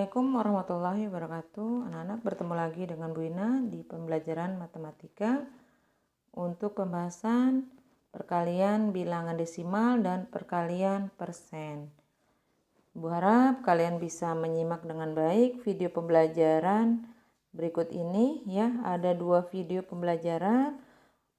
Assalamualaikum warahmatullahi wabarakatuh. Anak-anak, bertemu lagi dengan Bu Ina di pembelajaran matematika untuk pembahasan perkalian bilangan desimal dan perkalian persen. Bu harap kalian bisa menyimak dengan baik video pembelajaran berikut ini ya. Ada 2 video pembelajaran.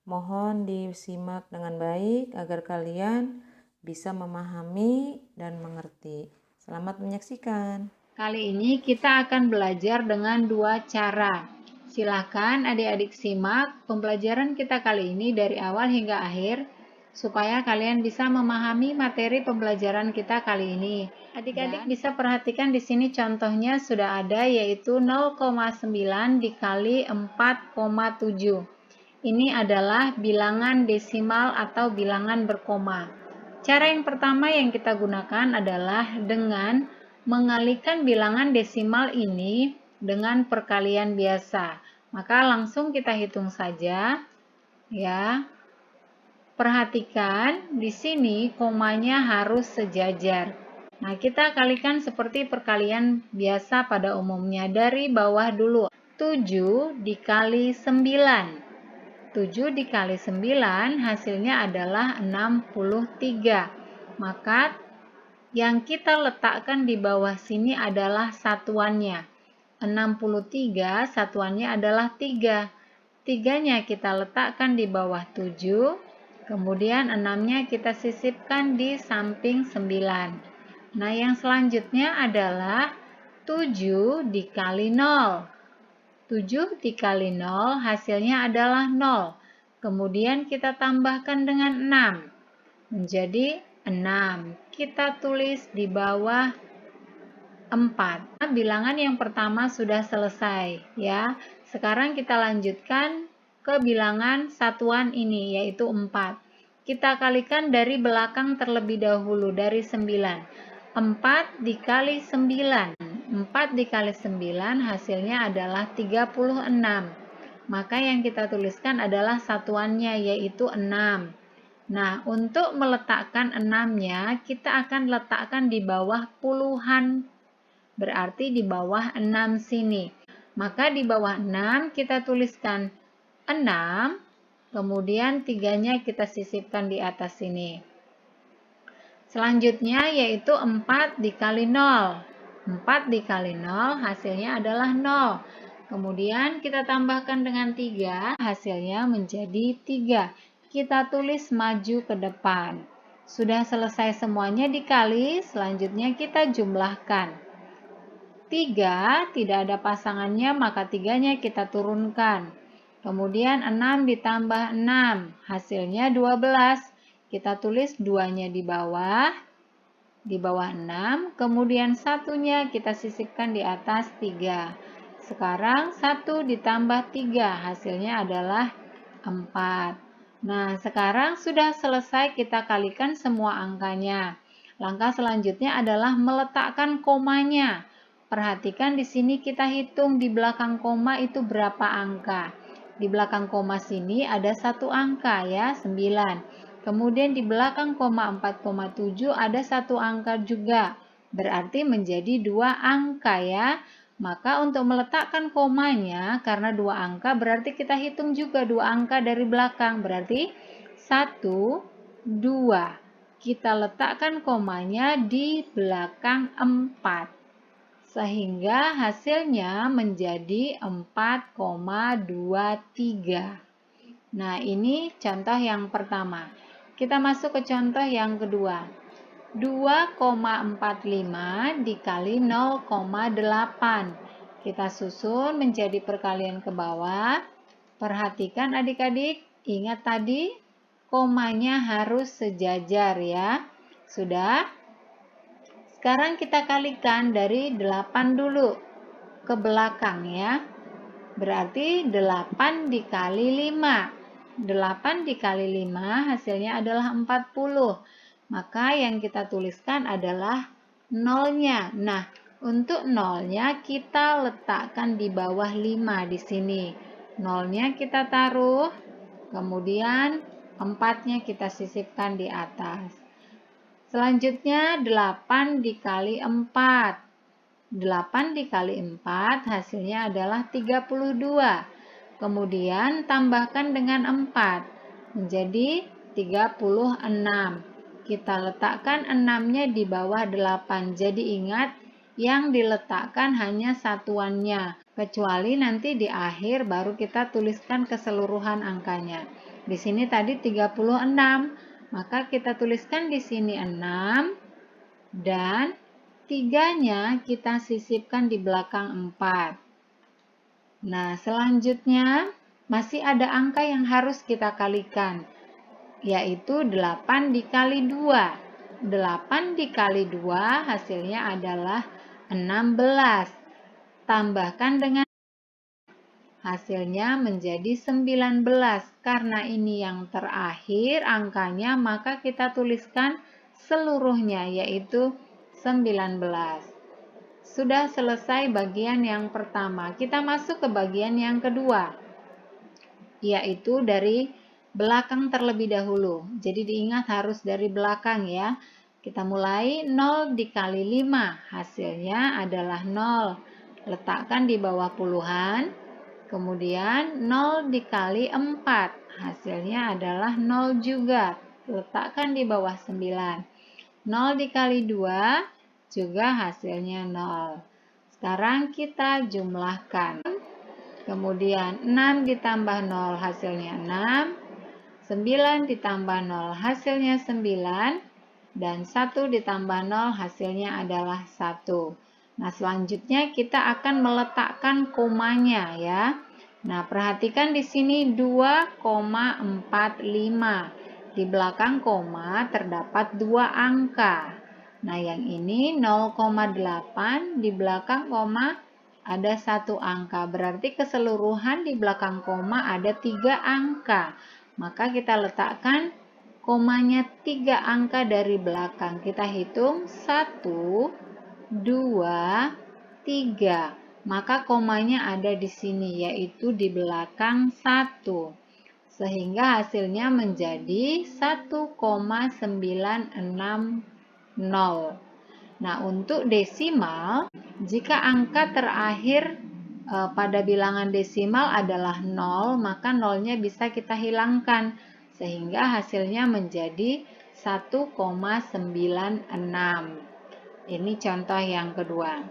Mohon disimak dengan baik agar kalian bisa memahami dan mengerti. Selamat menyaksikan. Kali ini kita akan belajar dengan 2 cara. Silakan adik-adik simak pembelajaran kita kali ini dari awal hingga akhir supaya kalian bisa memahami materi pembelajaran kita kali ini. Adik-adik bisa perhatikan di sini contohnya sudah ada, yaitu 0,9 dikali 4,7. Ini adalah bilangan desimal atau bilangan berkoma. Cara yang pertama yang kita gunakan adalah dengan mengalikan bilangan desimal ini dengan perkalian biasa. Maka langsung kita hitung saja ya. Perhatikan di sini komanya harus sejajar. Nah, kita kalikan seperti perkalian biasa pada umumnya, dari bawah dulu. 7 dikali 9. 7 dikali 9 hasilnya adalah 63. Maka yang kita letakkan di bawah sini adalah satuannya. 63 satuannya adalah 3. 3-nya kita letakkan di bawah 7. Kemudian 6-nya kita sisipkan di samping 9. Nah, yang selanjutnya adalah 7 dikali 0. 7 dikali 0 hasilnya adalah 0. Kemudian kita tambahkan dengan 6. Menjadi 6. Kita tulis di bawah 4. Nah, bilangan yang pertama sudah selesai ya. Sekarang kita lanjutkan ke bilangan satuan ini, yaitu 4. Kita kalikan dari belakang terlebih dahulu, dari 9. 4 dikali 9. 4 dikali 9 hasilnya adalah 36. Maka yang kita tuliskan adalah satuannya, yaitu 6. Nah, untuk meletakkan 6-nya, kita akan letakkan di bawah puluhan, berarti di bawah 6 sini. Maka di bawah 6 kita tuliskan 6, kemudian 3-nya kita sisipkan di atas sini. Selanjutnya yaitu 4 dikali 0. 4 dikali 0 hasilnya adalah 0. Kemudian kita tambahkan dengan 3, hasilnya menjadi 3. Kita tulis maju ke depan. Sudah selesai semuanya dikali, selanjutnya kita jumlahkan. 3 tidak ada pasangannya, maka 3-nya kita turunkan. Kemudian 6 ditambah 6, hasilnya 12. Kita tulis 2-nya di bawah 6, kemudian 1-nya kita sisipkan di atas 3. Sekarang 1 ditambah 3, hasilnya adalah 4. Nah, sekarang sudah selesai kita kalikan semua angkanya. Langkah selanjutnya adalah meletakkan komanya. Perhatikan di sini kita hitung di belakang koma itu berapa angka. Di belakang koma sini ada 1 angka ya, 9. Kemudian di belakang koma 4,7 ada 1 angka juga. Berarti menjadi 2 angka ya. Maka untuk meletakkan komanya, karena 2 angka berarti kita hitung juga 2 angka dari belakang. Berarti 1, 2. Kita letakkan komanya di belakang 4. Sehingga hasilnya menjadi 4,23. Nah, ini contoh yang pertama. Kita masuk ke contoh yang kedua. 2,45 dikali 0,8. Kita susun menjadi perkalian ke bawah. Perhatikan adik-adik, ingat tadi komanya harus sejajar ya. Sudah? Sekarang kita kalikan dari 8 dulu ke belakang ya. Berarti 8 dikali 5. 8 dikali 5 hasilnya adalah 40. Maka yang kita tuliskan adalah 0-nya. Nah, untuk 0-nya kita letakkan di bawah 5 di sini. 0-nya kita taruh, kemudian 4-nya kita sisipkan di atas. Selanjutnya 8 dikali 4. 8 dikali 4 hasilnya adalah 32. Kemudian tambahkan dengan 4 menjadi 36. Kita letakkan 6-nya di bawah 8. Jadi ingat, yang diletakkan hanya satuannya. Kecuali nanti di akhir baru kita tuliskan keseluruhan angkanya. Di sini tadi 36. Maka kita tuliskan di sini 6 dan 3-nya kita sisipkan di belakang 4. Nah, selanjutnya masih ada angka yang harus kita kalikan, yaitu 8 dikali 2. 8 dikali 2 hasilnya adalah 16. Tambahkan dengan hasilnya menjadi 19. Karena ini yang terakhir angkanya, maka kita tuliskan seluruhnya, yaitu 19. Sudah selesai bagian yang pertama. Kita masuk ke bagian yang kedua, yaitu dari belakang terlebih dahulu. Jadi diingat harus dari belakang ya. Kita mulai 0 dikali 5. Hasilnya adalah 0. Letakkan di bawah puluhan. Kemudian 0 dikali 4. Hasilnya adalah 0 juga. Letakkan di bawah 9. 0 dikali 2 juga hasilnya 0. Sekarang kita jumlahkan. Kemudian 6 ditambah 0 hasilnya 6. 9 ditambah 0 hasilnya 9. Dan 1 ditambah 0 hasilnya adalah 1. Nah, selanjutnya kita akan meletakkan komanya ya. Nah, perhatikan di sini 2,45. Di belakang koma terdapat 2 angka. Nah, yang ini 0,8, di belakang koma ada 1 angka. Berarti keseluruhan di belakang koma ada 3 angka. Maka kita letakkan komanya 3 angka dari belakang. Kita hitung 1, 2, 3. Maka komanya ada di sini, yaitu di belakang 1. Sehingga hasilnya menjadi 1,960. Nah, untuk desimal, jika angka terakhir pada bilangan desimal adalah 0, maka 0-nya bisa kita hilangkan. Sehingga hasilnya menjadi 1,96. Ini contoh yang kedua.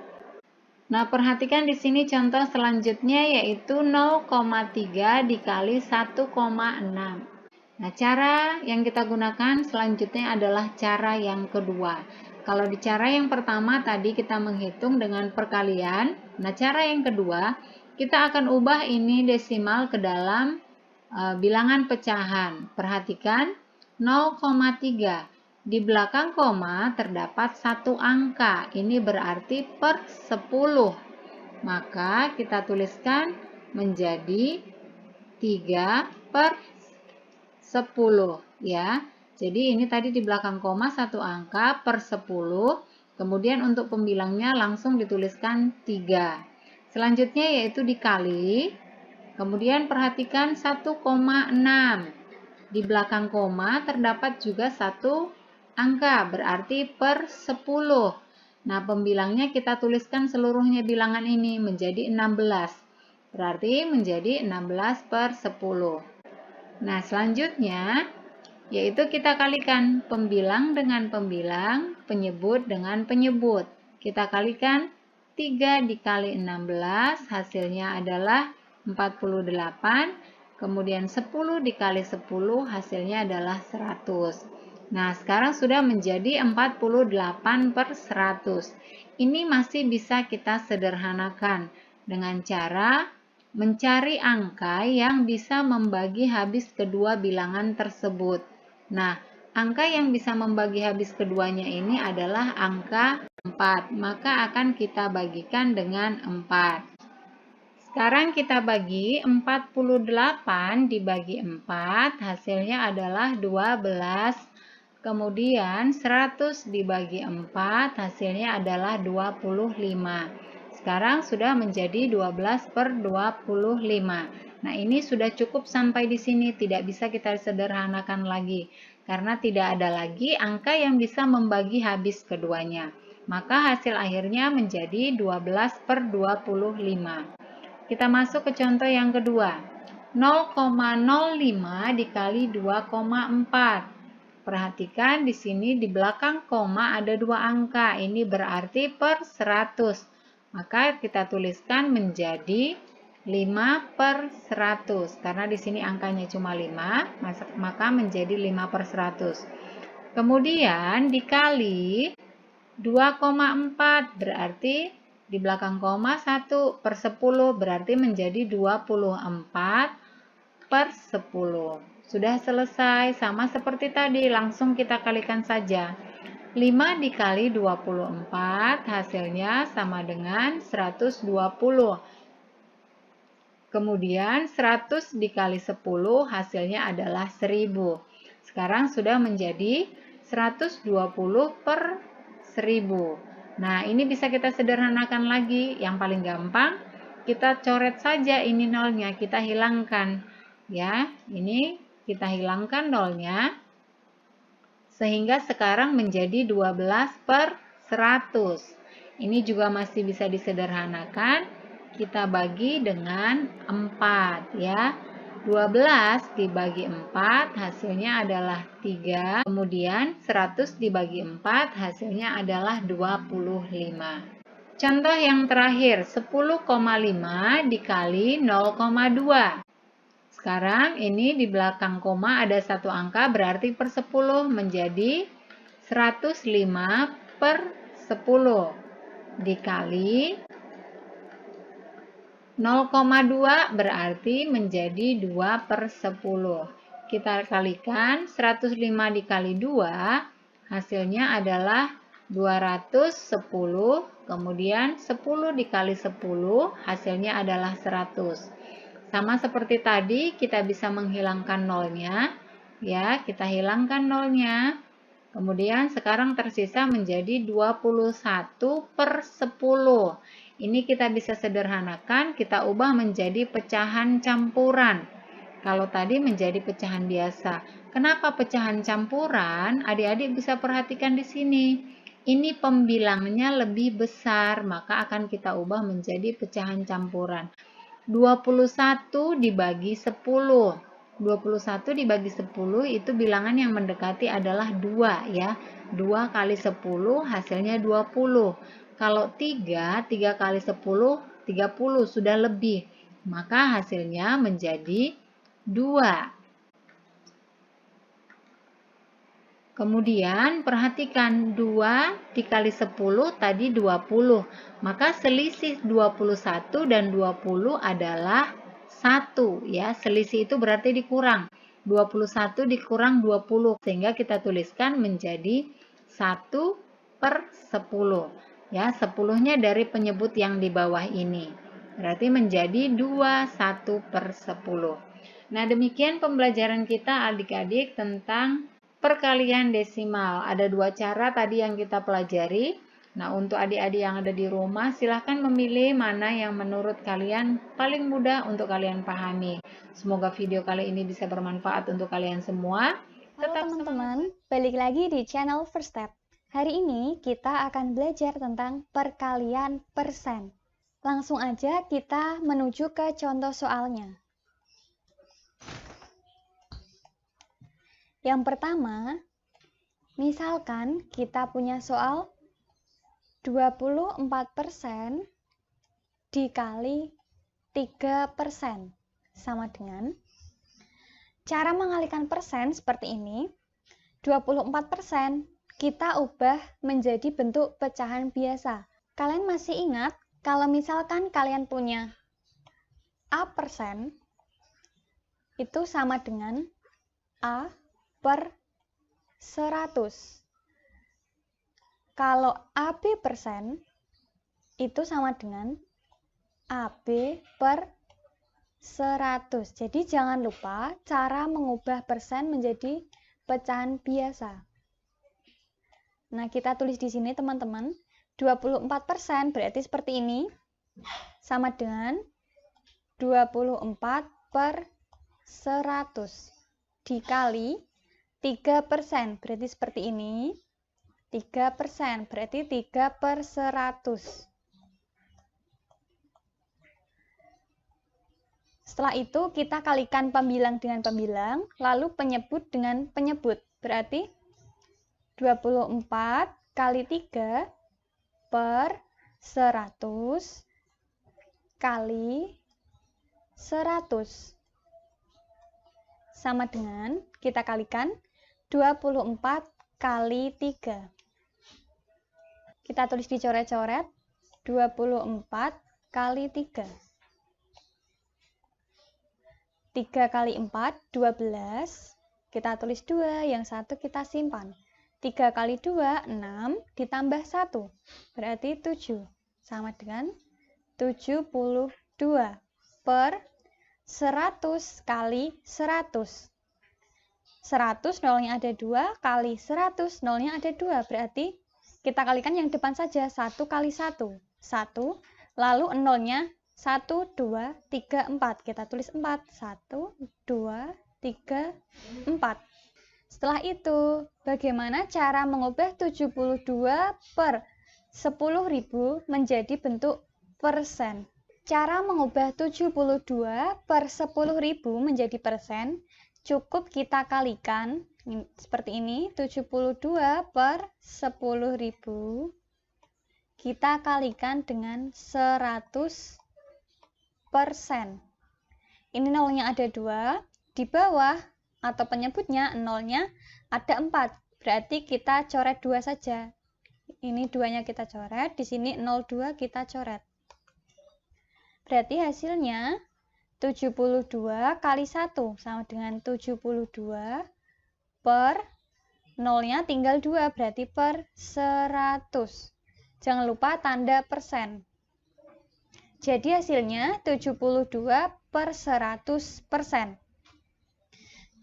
Nah, perhatikan di sini contoh selanjutnya, yaitu 0,3 dikali 1,6. Nah, cara yang kita gunakan selanjutnya adalah cara yang kedua. Kalau di cara yang pertama tadi kita menghitung dengan perkalian. Nah, cara yang kedua, kita akan ubah ini desimal ke dalam bilangan pecahan. Perhatikan 0,3. Di belakang koma terdapat 1 angka. Ini berarti per 10. Maka kita tuliskan menjadi 3 per 10 ya. Jadi ini tadi di belakang koma 1 angka per 10. Kemudian untuk pembilangnya langsung dituliskan 3. Selanjutnya yaitu dikali. Kemudian perhatikan 1,6. Di belakang koma terdapat juga 1 angka, berarti per 10. Nah, pembilangnya kita tuliskan seluruhnya bilangan ini menjadi 16. Berarti menjadi 16 per 10. Nah, selanjutnya yaitu kita kalikan pembilang dengan pembilang, penyebut dengan penyebut. Kita kalikan 3 dikali 16, hasilnya adalah 48. Kemudian 10 dikali 10, hasilnya adalah 100. Nah, sekarang sudah menjadi 48 per 100. Ini masih bisa kita sederhanakan dengan cara mencari angka yang bisa membagi habis kedua bilangan tersebut. Nah, angka yang bisa membagi habis keduanya ini adalah angka 4. Maka akan kita bagikan dengan 4. Sekarang kita bagi 48 dibagi 4, hasilnya adalah 12. Kemudian 100 dibagi 4, hasilnya adalah 25. Sekarang sudah menjadi 12 per 25. Nah, ini sudah cukup sampai di sini, tidak bisa kita sederhanakan lagi. Karena tidak ada lagi angka yang bisa membagi habis keduanya. maka hasil akhirnya menjadi 12/25. Kita masuk ke contoh yang kedua. 0,05 dikali 2,4. Perhatikan di sini di belakang koma ada dua angka. Ini berarti per 100. Maka kita tuliskan menjadi 5/100. Karena di sini angkanya cuma 5, maka menjadi 5/100. Kemudian dikali 2,4 berarti di belakang koma 1/10 berarti menjadi 24/10. Sudah selesai, sama seperti tadi, langsung kita kalikan saja. 5 dikali 24 hasilnya sama dengan 120. Kemudian 100 dikali 10 hasilnya adalah 1000. Sekarang sudah menjadi 120/1000. Nah, ini bisa kita sederhanakan lagi. Yang paling gampang, kita coret saja ini nolnya, kita hilangkan. Ya, ini kita hilangkan nolnya, sehingga sekarang menjadi 12/100. Ini juga masih bisa disederhanakan. Kita bagi dengan 4, ya. 12 dibagi 4 hasilnya adalah 3. Kemudian 100 dibagi 4 hasilnya adalah 25. Contoh yang terakhir, 10,5 dikali 0,2. Sekarang ini di belakang koma ada satu angka berarti per 10 menjadi 105/10 dikali 0,2 berarti menjadi 2/10. Kita kalikan 105 dikali 2 hasilnya adalah 210. Kemudian 10 dikali 10 hasilnya adalah 100. Sama seperti tadi, kita bisa menghilangkan nolnya. Ya, kita hilangkan nolnya. Kemudian sekarang tersisa menjadi 21/10. Ini kita bisa sederhanakan, kita ubah menjadi pecahan campuran. Kalau tadi menjadi pecahan biasa. Kenapa pecahan campuran? Adik-adik bisa perhatikan di sini. Ini pembilangnya lebih besar, maka akan kita ubah menjadi pecahan campuran. 21 dibagi 10. 21 dibagi 10 itu bilangan yang mendekati adalah 2, ya. 2 kali 10 hasilnya 20. Kalau 3 kali 10, 30 sudah lebih. Maka hasilnya menjadi 2. Kemudian perhatikan 2 dikali 10 tadi 20. Maka selisih 21 dan 20 adalah 1, ya. Selisih itu berarti dikurang. 21 dikurang 20 sehingga kita tuliskan menjadi 1/10. Ya, 10-nya dari penyebut yang di bawah ini. Berarti menjadi 21/10. Nah, demikian pembelajaran kita adik-adik tentang perkalian desimal. Ada dua cara tadi yang kita pelajari. Nah, untuk adik-adik yang ada di rumah, silahkan memilih mana yang menurut kalian paling mudah untuk kalian pahami. Semoga video kali ini bisa bermanfaat untuk kalian semua. Halo teman-teman, balik lagi di channel First Step. Hari ini kita akan belajar tentang perkalian persen. Langsung aja kita menuju ke contoh soalnya. Yang pertama, misalkan kita punya soal 24% dikali 3% sama dengan, cara mengalihkan persen seperti ini. 24% kita ubah menjadi bentuk pecahan biasa. Kalian masih ingat kalau misalkan kalian punya A% itu sama dengan A/100. Kalau AB% itu sama dengan AB/100. Jadi jangan lupa cara mengubah persen menjadi pecahan biasa. Nah, kita tulis di sini teman-teman, 24% berarti seperti ini, sama dengan 24/100 dikali 3%, berarti seperti ini, 3%, berarti 3/100. Setelah itu kita kalikan pembilang dengan pembilang, lalu penyebut dengan penyebut. Berarti 24 kali 3 per 100 kali 100. Sama dengan kita kalikan 24 kali 3. Kita tulis di coret-coret 24 kali 3. 3 kali 4, 12. Kita tulis 2, yang satu kita simpan. 3 kali 2, 6, ditambah 1. Berarti 7. Sama dengan 72 per 100 kali 100. 100 nolnya ada 2, kali 100 nolnya ada 2. Berarti kita kalikan yang depan saja, 1 kali 1. 1, lalu nolnya 1, 2, 3, 4. Kita tulis 4. 1, 2, 3, 4. Setelah itu, bagaimana cara mengubah 72 per 10.000 menjadi bentuk persen? Cara mengubah 72 per 10.000 menjadi persen, cukup kita kalikan, seperti ini, 72 per 10.000, kita kalikan dengan 100%. Ini nolnya ada 2, di bawah atau penyebutnya nolnya ada 4, berarti kita coret 2 saja. Ini 2-nya kita coret, di sini 02 kita coret. Berarti hasilnya 72 kali 1 sama dengan 72 per nolnya tinggal 2, berarti per 100. Jangan lupa tanda persen. Jadi hasilnya 72 per 100%.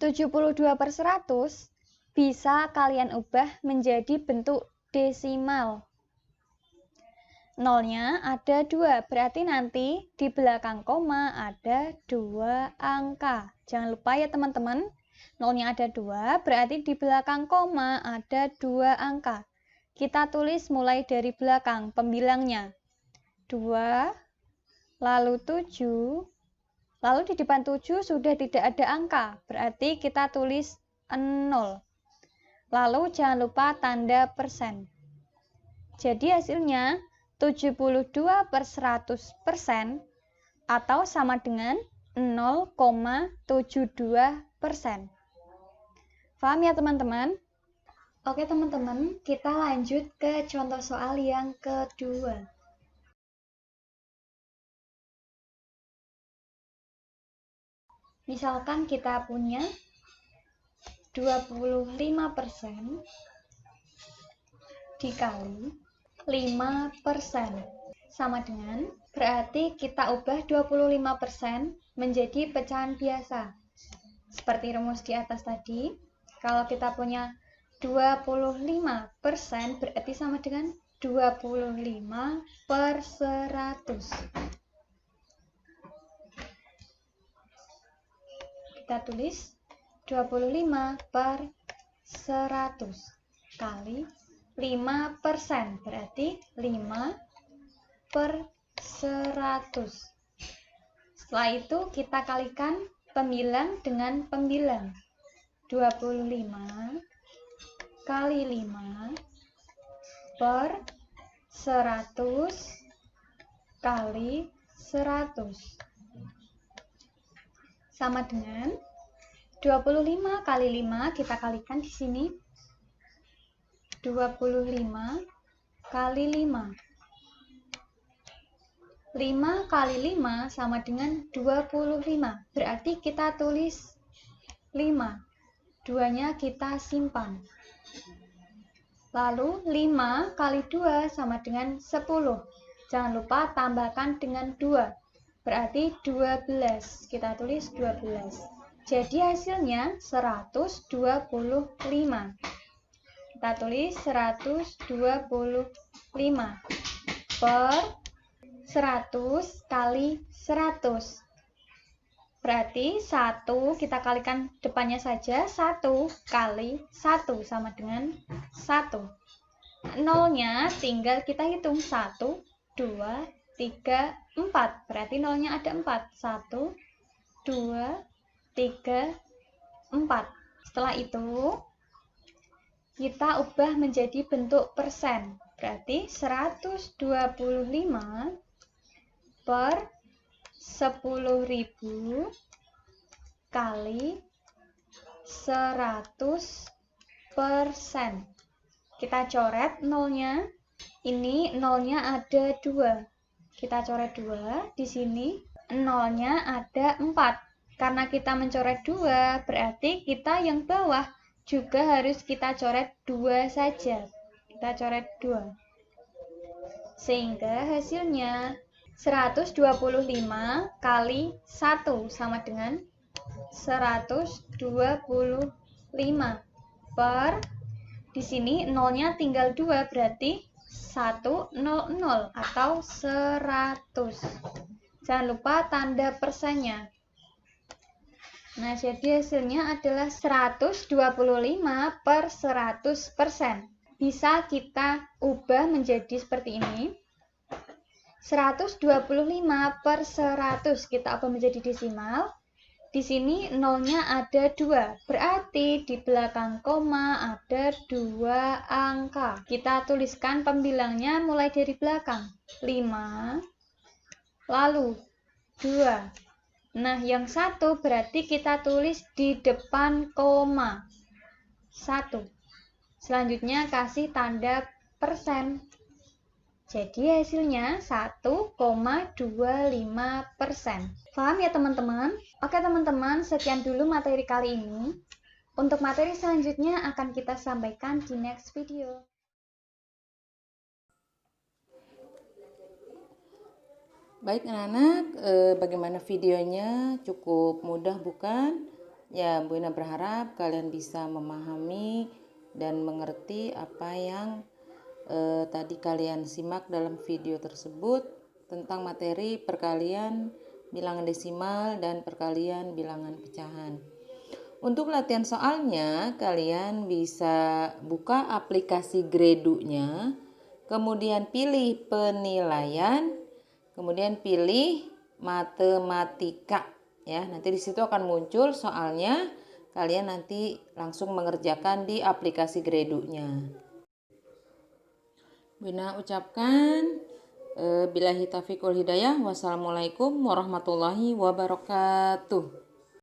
72 per 100 bisa kalian ubah menjadi bentuk desimal. Nolnya ada 2, berarti nanti di belakang koma ada 2 angka. Jangan lupa ya teman-teman, nolnya ada 2, berarti di belakang koma ada 2 angka. Kita tulis mulai dari belakang pembilangnya. 2, lalu 7, lalu di depan 7 sudah tidak ada angka, berarti kita tulis 0. Lalu jangan lupa tanda persen. Jadi hasilnya 72 per 100% atau sama dengan 0,72%. Paham ya teman-teman? Oke teman-teman, kita lanjut ke contoh soal yang kedua. Misalkan kita punya 25% dikali 5% sama dengan, berarti kita ubah 25% menjadi pecahan biasa. Seperti rumus di atas tadi, kalau kita punya 25% berarti sama dengan 25 per 100. Kita tulis 25 per 100 kali 5%, berarti 5 per 100. Setelah itu kita kalikan pembilang dengan pembilang. 25 kali 5 per 100 kali 100. Sama dengan 25 kali 5, kita kalikan di sini. 25 kali 5. 5 kali 5 sama dengan 25. Berarti kita tulis 5. 2-nya kita simpan. Lalu 5 kali 2 sama dengan 10. Jangan lupa tambahkan dengan 2. Berarti 12. Kita tulis 12. Jadi hasilnya 125. Kita tulis 125 per 100 kali 100. Berarti 1 kita kalikan depannya saja, 1 kali 1 sama dengan 1. nolnya tinggal kita hitung 1, 2, 3, 4. Berarti nolnya ada 4. 1, 2, 3, 4. Setelah itu kita ubah menjadi bentuk persen. Berarti 125 per 10.000 kali 100%. Kita coret nolnya. Ini nolnya ada 2. Kita coret 2. Di sini nolnya ada 4. Karena kita mencoret 2, berarti kita yang bawah juga harus kita coret 2 saja. Kita coret 2. Sehingga hasilnya 125 kali 1 sama dengan 125 per, di sini nolnya tinggal 2, berarti 100 atau 100. Jangan lupa tanda persennya. Nah, jadi hasilnya adalah 125 per 100%. Bisa kita ubah menjadi seperti ini. 125 per 100 kita ubah menjadi desimal. Di sini nolnya ada 2, berarti di belakang koma ada 2 angka. Kita tuliskan pembilangnya mulai dari belakang. 5, lalu 2. Nah, yang 1 berarti kita tulis di depan koma. 1. Selanjutnya kasih tanda persen. Jadi hasilnya 1,25%. Paham ya teman-teman? Oke teman-teman, sekian dulu materi kali ini. Untuk materi selanjutnya akan kita sampaikan di next video. Baik anak-anak, bagaimana videonya? Cukup mudah bukan? Ya, Bu Ina berharap kalian bisa memahami dan mengerti apa yang tadi kalian simak dalam video tersebut tentang materi perkalian bilangan desimal dan perkalian bilangan pecahan. Untuk latihan soalnya, kalian bisa buka aplikasi Gredunya, kemudian pilih penilaian, kemudian pilih matematika. Ya, nanti di situ akan muncul soalnya. Kalian nanti langsung mengerjakan di aplikasi Gredunya. Bina ucapkan billahi taufiq wal hidayah. Wassalamualaikum warahmatullahi wabarakatuh.